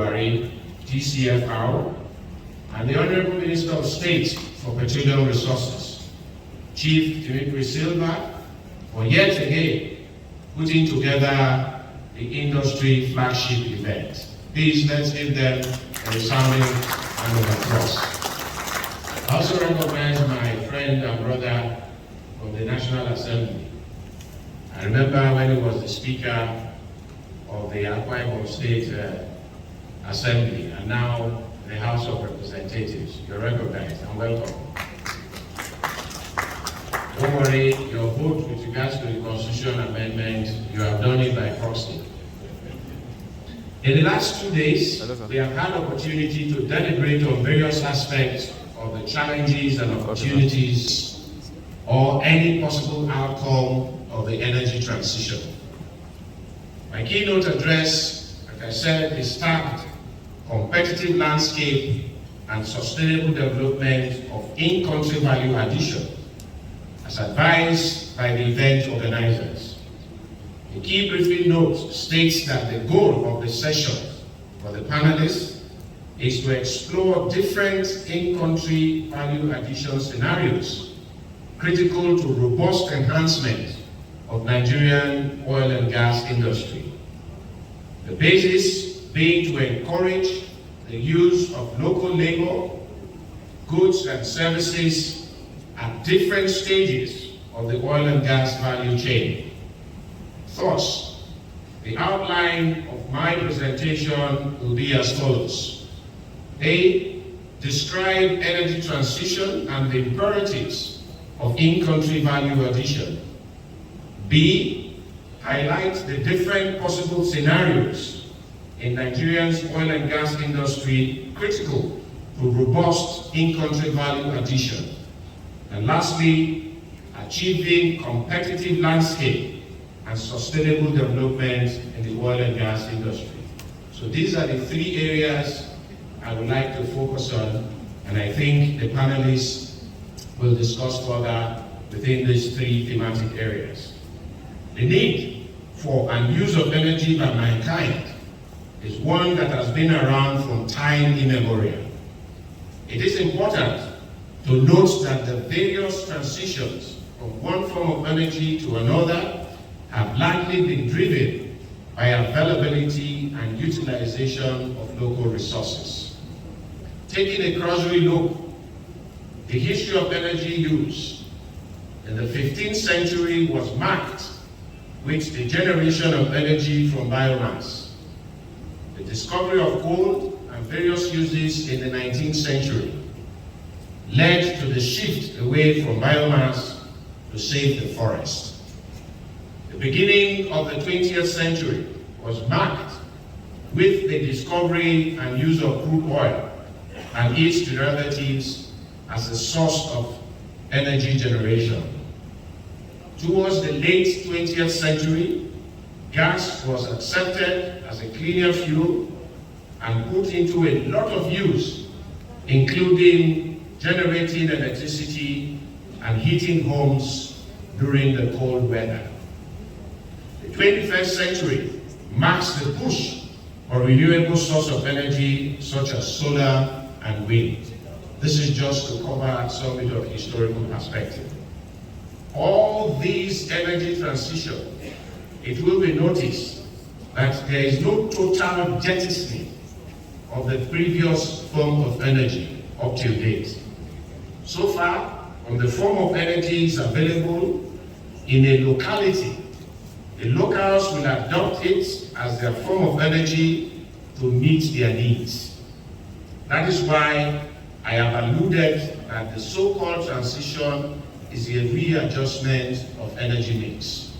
Buhari, TCFR, and the Honorable Minister of State for Petroleum Resources, Chief Ncdmb, for yet again putting together the industry flagship event. Please let's give them a resounding round of applause. I also recognize my friend and brother from the National Assembly. I remember when he was the Speaker of the Akwa Ibom State Assembly, and now the House of Representatives. You're recognized and welcome. Don't worry, your vote with regards to the Constitution Amendment, you have done it by proxy. In the last 2 days, we have had opportunity to deliberate on various aspects of the challenges and opportunities or any possible outcome of the energy transition. My keynote address, like I said, is tagged Competitive Landscape and Sustainable Development of In-Country Value Addition, as advised by the event organizers. The key briefing note states that the goal of the session for the panelists is to explore different in-country value addition scenarios critical to robust enhancement of Nigerian oil and gas industry. The basis being to encourage the use of local labor, goods and services at different stages of the oil and gas value chain. Thus, the outline of my presentation will be as follows. A, describe energy transition and the imperatives of in-country value addition. B, highlight the different possible scenarios in Nigeria's oil and gas industry critical to robust in-country value addition. And lastly, achieving competitive landscape and sustainable development in the oil and gas industry. So these are the three areas I would like to focus on, and I think the panelists will discuss further within these three thematic areas. The need for and use of energy by mankind is one that has been around from time immemorial. It is important to note that the various transitions from one form of energy to another have largely been driven by availability and utilization of local resources. Taking a cursory look, the history of energy use in the 15th century was marked with the generation of energy from biomass. The discovery of coal and various uses in the 19th century led to the shift away from biomass to save the forest. The beginning of the 20th century was marked with the discovery and use of crude oil and its derivatives as a source of energy generation. Towards the late 20th century, gas was accepted as a cleaner fuel and put into a lot of use, including generating electricity and heating homes during the cold weather. The 21st century marks the push for renewable source of energy such as solar and wind. This is just to cover some bit of historical perspective. All these energy transition, it will be noticed that there is no total jettisoning of the previous form of energy up till date. So far, when the form of energy is available in a locality, the locals will adopt it as their form of energy to meet their needs. That is why I have alluded that the so-called transition is a readjustment of energy mix.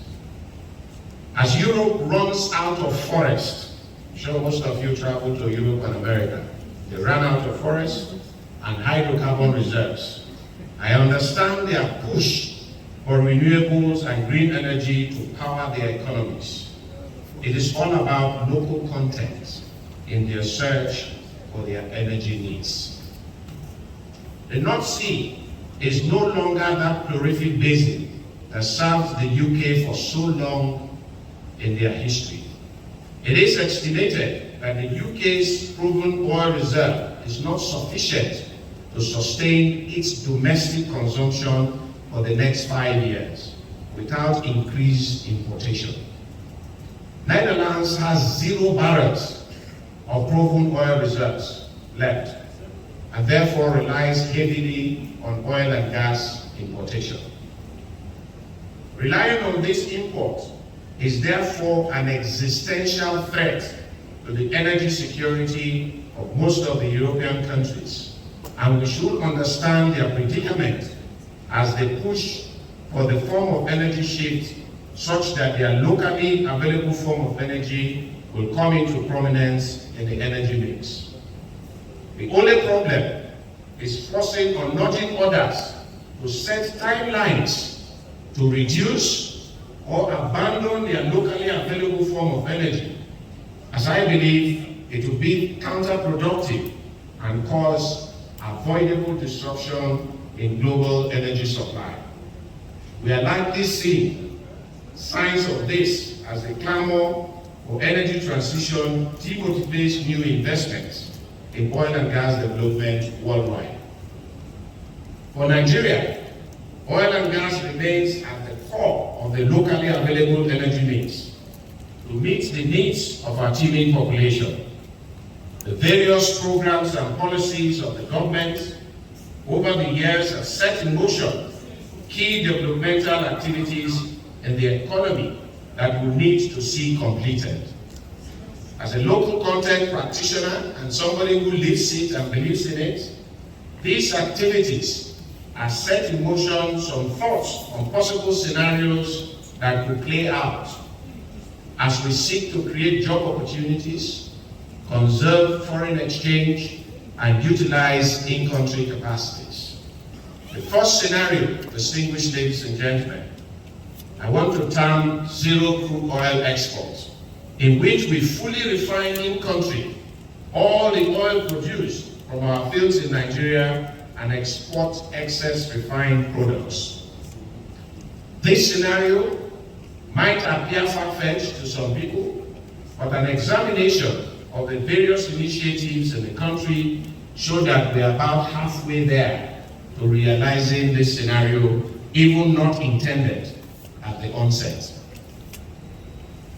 As Europe runs out of forest, I'm sure most of you travel to Europe and America, they ran out of forest and hydrocarbon reserves. I understand their push for renewables and green energy to power their economies. It is all about local content in their search for their energy needs. The North Sea is no longer that prolific basin that served the UK for so long in their history. It is estimated that the UK's proven oil reserve is not sufficient to sustain its domestic consumption for the next 5 years without increased importation. Netherlands has 0 barrels of proven oil reserves left and therefore relies heavily on oil and gas importation. Relying on this import is therefore an existential threat to the energy security of most of the European countries, and we should understand their predicament as they push for the form of energy shift such that their locally available form of energy will come into prominence in the energy mix. The only problem is forcing or nudging others to set timelines to reduce or abandon their locally available form of energy, as I believe it will be counterproductive and cause avoidable disruption in global energy supply. We are likely seeing signs of this as the clamor for energy transition demotivates new investments in oil and gas development worldwide. For Nigeria, oil and gas remains at the core of the locally available energy mix to meet the needs of our teeming population. The various programs and policies of the government over the years have set in motion key developmental activities in the economy that we need to see completed. As a local content practitioner and somebody who lives it and believes in it, these activities have set in motion some thoughts on possible scenarios that could play out as we seek to create job opportunities, conserve foreign exchange, and utilize in-country capacities. The first scenario, distinguished ladies and gentlemen, I want to term zero crude oil exports, in which we fully refine in-country all the oil produced from our fields in Nigeria and export excess refined products. This scenario might appear far-fetched to some people, but an examination of the various initiatives in the country show that we are about halfway there to realizing this scenario, even not intended at the onset.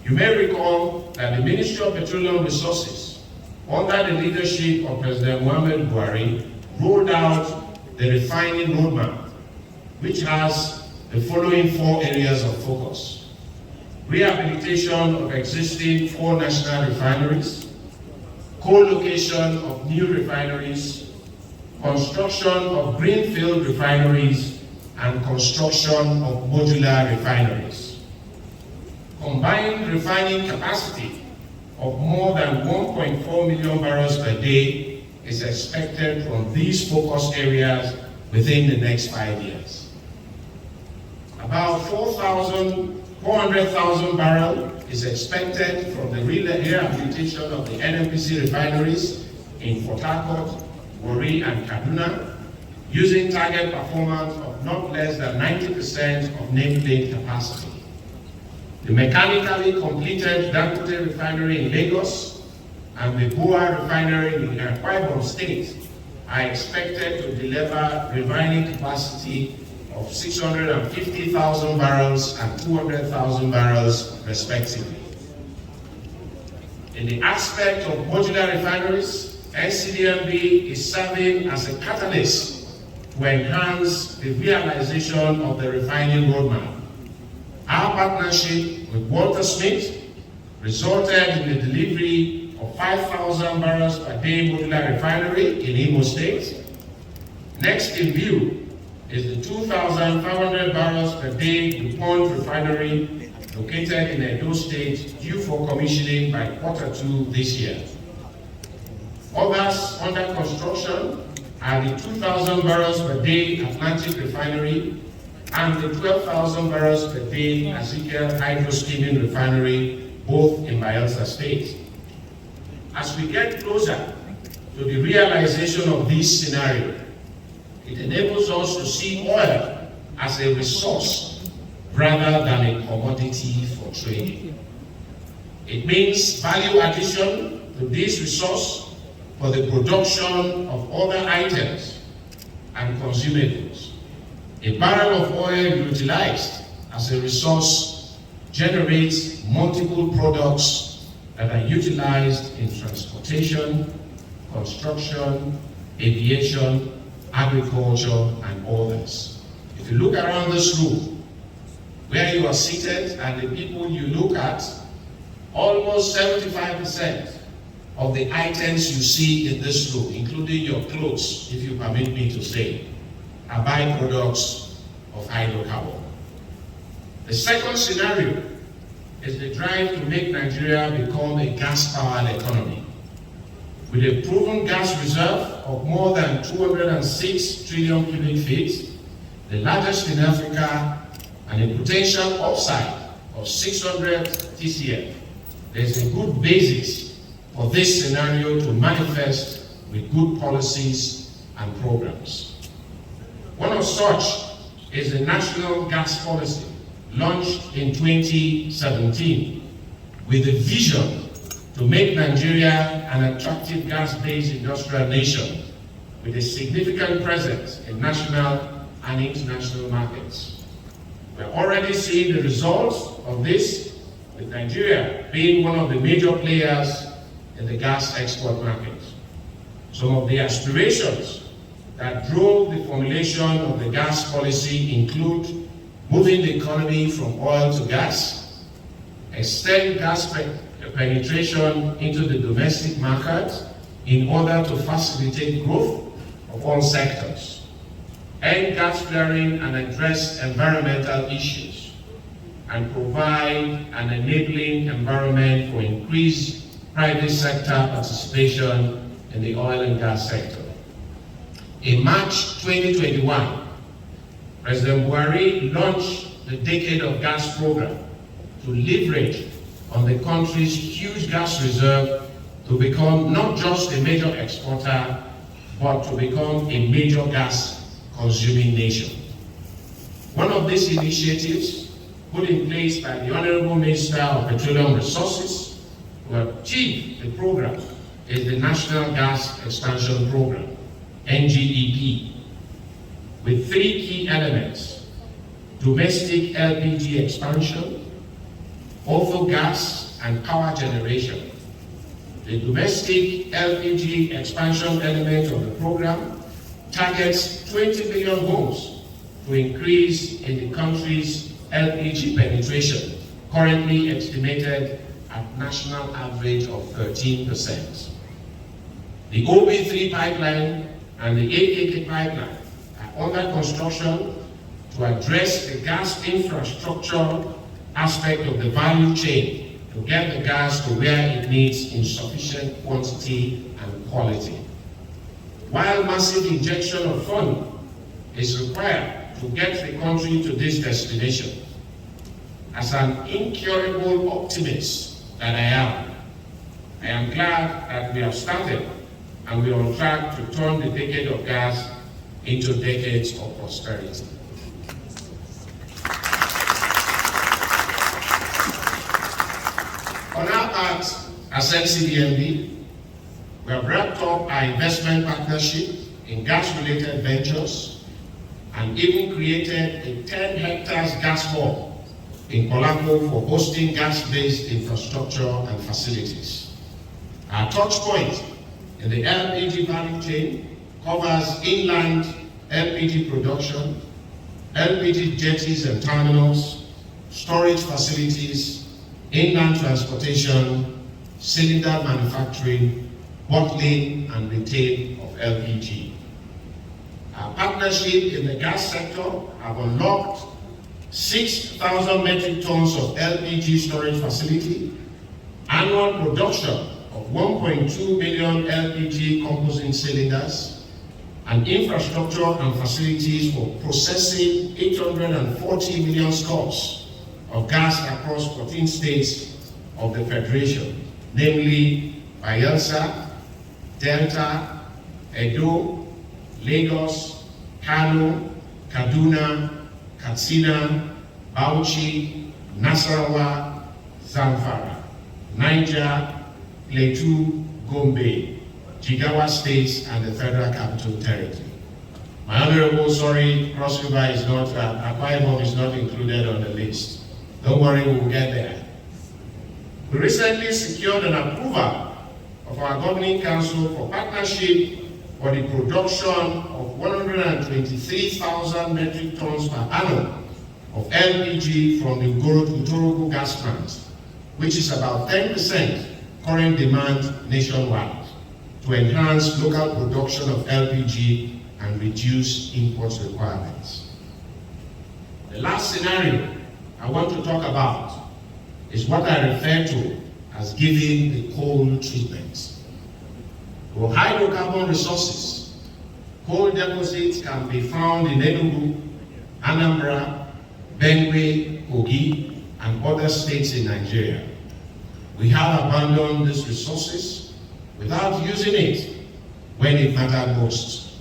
You may recall that the Ministry of Petroleum Resources, under the leadership of President Muhammadu Buhari, rolled out the refining roadmap, which has the following 4 areas of focus: rehabilitation of existing 4 national refineries, co-location of new refineries, construction of greenfield refineries, and construction of modular refineries. Combined refining capacity of more than 1.4 million barrels per day is expected from these focus areas within the next 5 years. About 400,000 barrels is expected from the rehabilitation of the NNPC refineries in Port Harcourt, Warri, and Kaduna, using target performance of not less than 90% of nameplate capacity. The mechanically completed Dangote refinery in Lagos and the Boa refinery in Akwa Ibom State are expected to deliver refining capacity of 650,000 barrels and 200,000 barrels respectively. In the aspect of modular refineries, Ncdmb is serving as a catalyst to enhance the realization of the refining roadmap. Our partnership with Walter Smith resulted in the delivery of 5,000 barrels per day modular refinery in Imo State. Next in view is the 2,500 barrels per day DuPont refinery located in Edo State, due for commissioning by Q2 this year. Others under construction are the 2,000 barrels per day Atlantic refinery and the 12,000 barrels per day Ezekiel hydro-steaming refinery, both in Bayelsa State. As we get closer to the realization of this scenario, it enables us to see oil as a resource rather than a commodity for trading. It means value addition to this resource for the production of other items and consumables. A barrel of oil utilized as a resource generates multiple products that are utilized in transportation, construction, aviation, agriculture, and others. If you look around this room, where you are seated and the people you look at, almost 75% of the items you see in this room, including your clothes, if you permit me to say, are byproducts of hydrocarbon. The second scenario is the drive to make Nigeria become a gas-powered economy. With a proven gas reserve of more than 206 trillion cubic feet, the largest in Africa, and a potential upside of 600 TCF, there's a good basis for this scenario to manifest with good policies and programs. One of such is the National Gas Policy, launched in 2017, with a vision to make Nigeria an attractive gas-based industrial nation with a significant presence in national and international markets. We're already seeing the results of this, with Nigeria being one of the major players in the gas export market. Some of the aspirations that drove the formulation of the gas policy include moving the economy from oil to gas, extend gas penetration into the domestic market in order to facilitate growth of all sectors, end gas flaring and address environmental issues, and provide an enabling environment for increased private sector participation in the oil and gas sector. In March 2021, President Buhari launched the Decade of Gas program to leverage on the country's huge gas reserve to become not just a major exporter, but to become a major gas consuming nation. One of these initiatives put in place by the Honorable Minister of Petroleum Resources to achieve the program is the National Gas Expansion Program, N.G.E.B, with three key elements: domestic LPG expansion, auto gas, and power generation. The domestic LPG expansion element of the program targets 20 million homes to increase in the country's LPG penetration, currently estimated at national average of 13%. The OB3 pipeline and the AKK pipeline are under construction to address the gas infrastructure aspect of the value chain to get the gas to where it needs in sufficient quantity and quality. While massive injection of funds is required to get the country to this destination, as an incurable optimist that I am glad that we have started and we are on track to turn the decade of gas into decades of prosperity. On our part, as Ncdmb, we have wrapped up our investment partnership in gas-related ventures and even created a 10 hectares gas hub in Kolako for hosting gas-based infrastructure and facilities. Our touch point in the LPG value chain covers inland LPG production, LPG jetties and terminals, storage facilities, inland transportation, cylinder manufacturing, bottling and retail of LPG. Our partnership in the gas sector have unlocked 6,000 metric tons of LPG storage facility, annual production of 1.2 million LPG composite cylinders, and infrastructure and facilities for processing 840 million scopes of gas across 14 states of the Federation, namely Bayelsa, Delta, Edo, Lagos, Kano, Kaduna, Katsina, Bauchi, Nasarawa, Zamfara, Niger, Plateau, Gombe, Jigawa states, and the Federal Capital Territory. My Honorable, sorry, Cross River is not, Akwa Ibom is not included on the list. Don't worry, we'll get there. We recently secured an approval of our Governing Council for partnership for the production of 123,000 metric tons per annum of LPG from the Utorogu gas plant, which is about 10% current demand nationwide, to enhance local production of LPG and reduce import requirements. The last scenario I want to talk about is what I refer to as giving the coal treatment. For hydrocarbon resources, coal deposits can be found in Enugu, Anambra, Benue, Kogi, and other states in Nigeria. We have abandoned these resources without using it when it mattered most.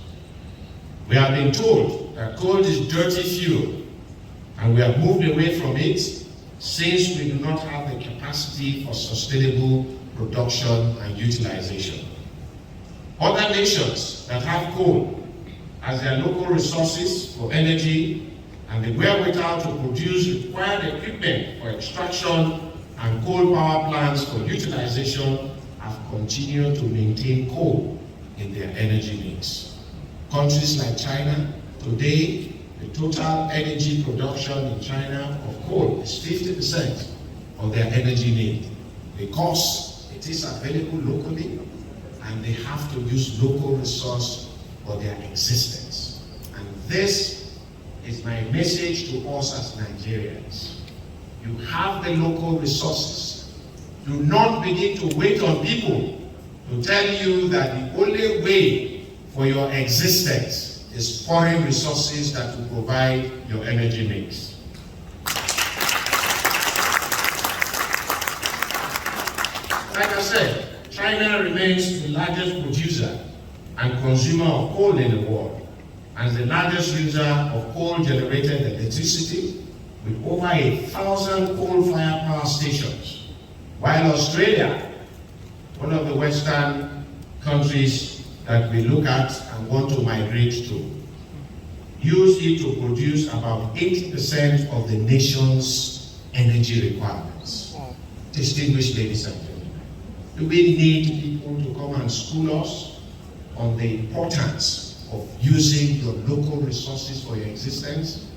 We have been told that coal is dirty fuel, and we have moved away from it since we do not have the capacity for sustainable production and utilization. Other nations that have coal as their local resources for energy and the wherewithal to produce required equipment for extraction and coal power plants for utilization have continued to maintain coal in their energy mix. Countries like China, today, the total energy production in China of coal is 50% of their energy need, because it is available locally and they have to use local resource for their existence. And this is my message to us as Nigerians. You have the local resources. Do not begin to wait on people to tell you that the only way for your existence is foreign resources that will provide your energy mix. Like I said, China remains the largest producer and consumer of coal in the world, and the largest user of coal-generated electricity, with over 1,000 coal-fired power stations, while Australia, one of the Western countries that we look at and want to migrate to, use it to produce about 80% of the nation's energy requirements. Distinguished ladies and gentlemen, do we need people to come and school us on the importance of using your local resources for your existence?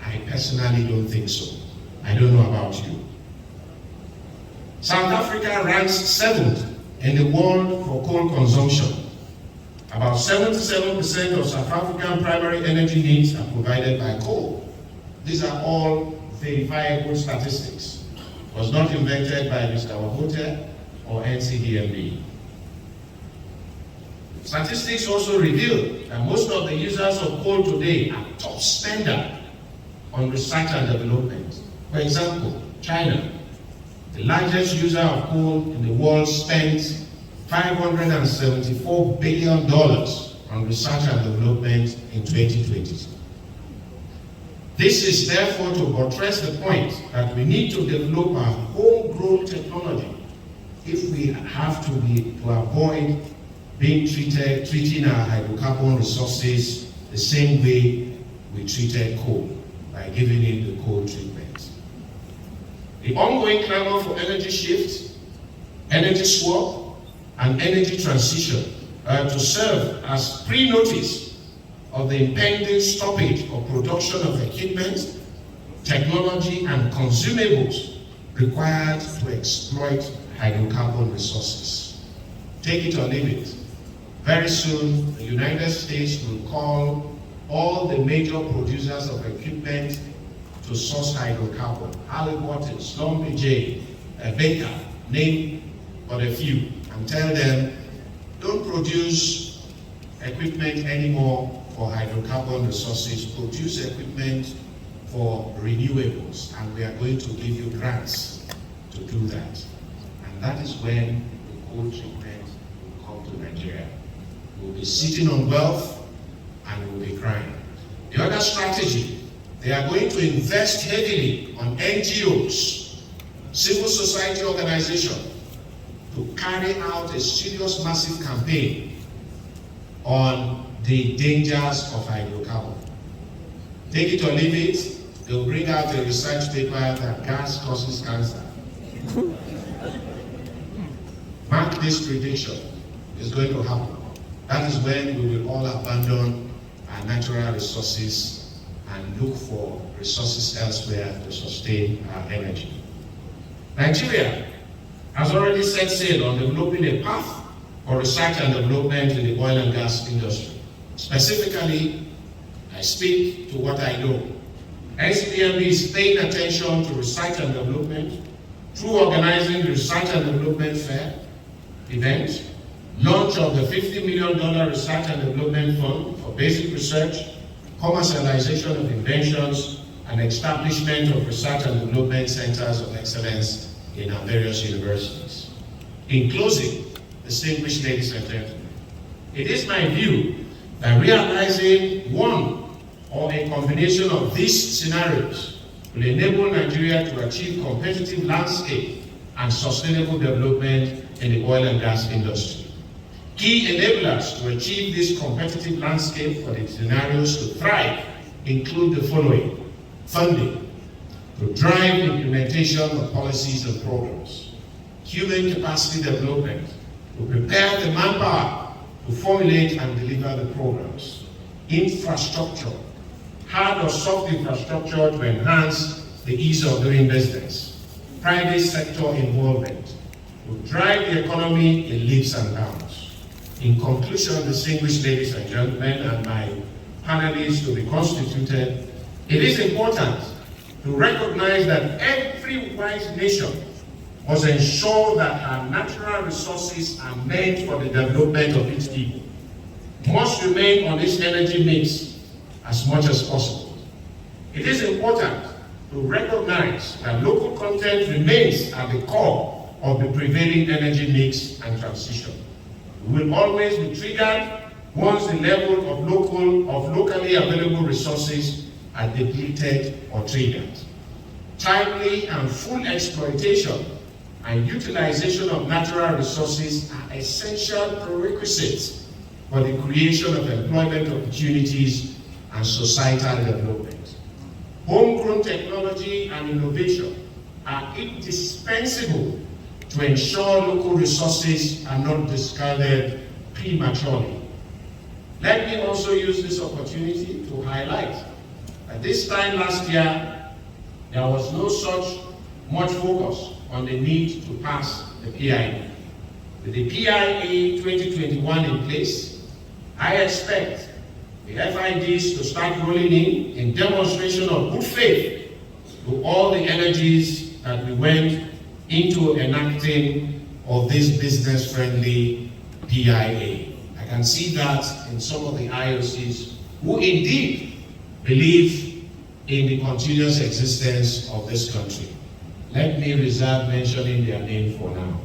I personally don't think so. I don't know about you. South Africa ranks 7th in the world for coal consumption. About 77% of South African primary energy needs are provided by coal. These are all verifiable statistics. It was not invented by Mr. Wabote or Ncdmb. Statistics also reveal that most of the users of coal today are top spender on research and development. For example, China, the largest user of coal in the world, spent $574 billion on research and development in 2022. This is therefore to buttress the point that we need to develop our homegrown technology if we have to avoid treating our hydrocarbon resources the same way we treated coal, by giving it the coal treatment. The ongoing clamor for energy shift, energy swap, and energy transition to serve as pre-notice of the impending stoppage of production of equipment, technology, and consumables required to exploit hydrocarbon resources. Take it or leave it. Very soon, the United States will call all the major producers of equipment to source hydrocarbon. Wabote, Ncdmb, Baker, name but a few, and tell them, don't produce equipment anymore for hydrocarbon resources, produce equipment for renewables, and we are going to give you grants to do that. And that is when the coal treatment will come to Nigeria. We'll be sitting on wealth and we'll be crying. The other strategy, they are going to invest heavily on NGOs, civil society organizations, to carry out a serious, massive campaign on the dangers of hydrocarbon. Take it or leave it, they'll bring out a research paper that gas causes cancer. Mark this prediction, it's going to happen. That is when we will all abandon our natural resources and look for resources elsewhere to sustain our energy. Nigeria has already set sail on developing a path for research and development in the oil and gas industry. Specifically, I speak to what I know. Ncdmb is paying attention to research and development through organizing the Research and Development Fair event, launch of the $50 million Research and Development Fund for basic research, commercialization of inventions, and establishment of research and development centers of excellence in our various universities. In closing, distinguished ladies and gentlemen, it is my view that realizing one or a combination of these scenarios will enable Nigeria to achieve competitive landscape and sustainable development in the oil and gas industry. Key enablers to achieve this competitive landscape for the scenarios to thrive include the following: funding, to drive implementation of policies and programs; human capacity development, to prepare the manpower to formulate and deliver the programs; infrastructure, hard or soft infrastructure to enhance the ease of doing business; private sector involvement, to drive the economy in leaps and bounds. In conclusion, distinguished ladies and gentlemen, and my panelists to be constituted, it is important to recognize that every wise nation must ensure that our natural resources are meant for the development of its people, must remain on its energy mix as much as possible. It is important to recognize that local content remains at the core of the prevailing energy mix and transition. We will always be triggered once the level of locally available resources are depleted or triggered. Timely and full exploitation and utilization of natural resources are essential prerequisites for the creation of employment opportunities and societal development. Homegrown technology and innovation are indispensable to ensure local resources are not discarded prematurely. Let me also use this opportunity to highlight that this time last year, there was no such much focus on the need to pass the PIA. With the PIA 2021 in place, I expect the FIDs to start rolling in demonstration of good faith to all the energies that we went into enacting of this business-friendly PIA. I can see that in some of the IOCs who indeed believe in the continuous existence of this country. Let me reserve mentioning their name for now,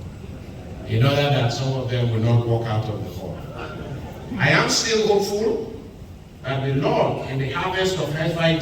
in order that some of them will not walk out of the hall. I am still hopeful that the Lord, in the harvest of FID,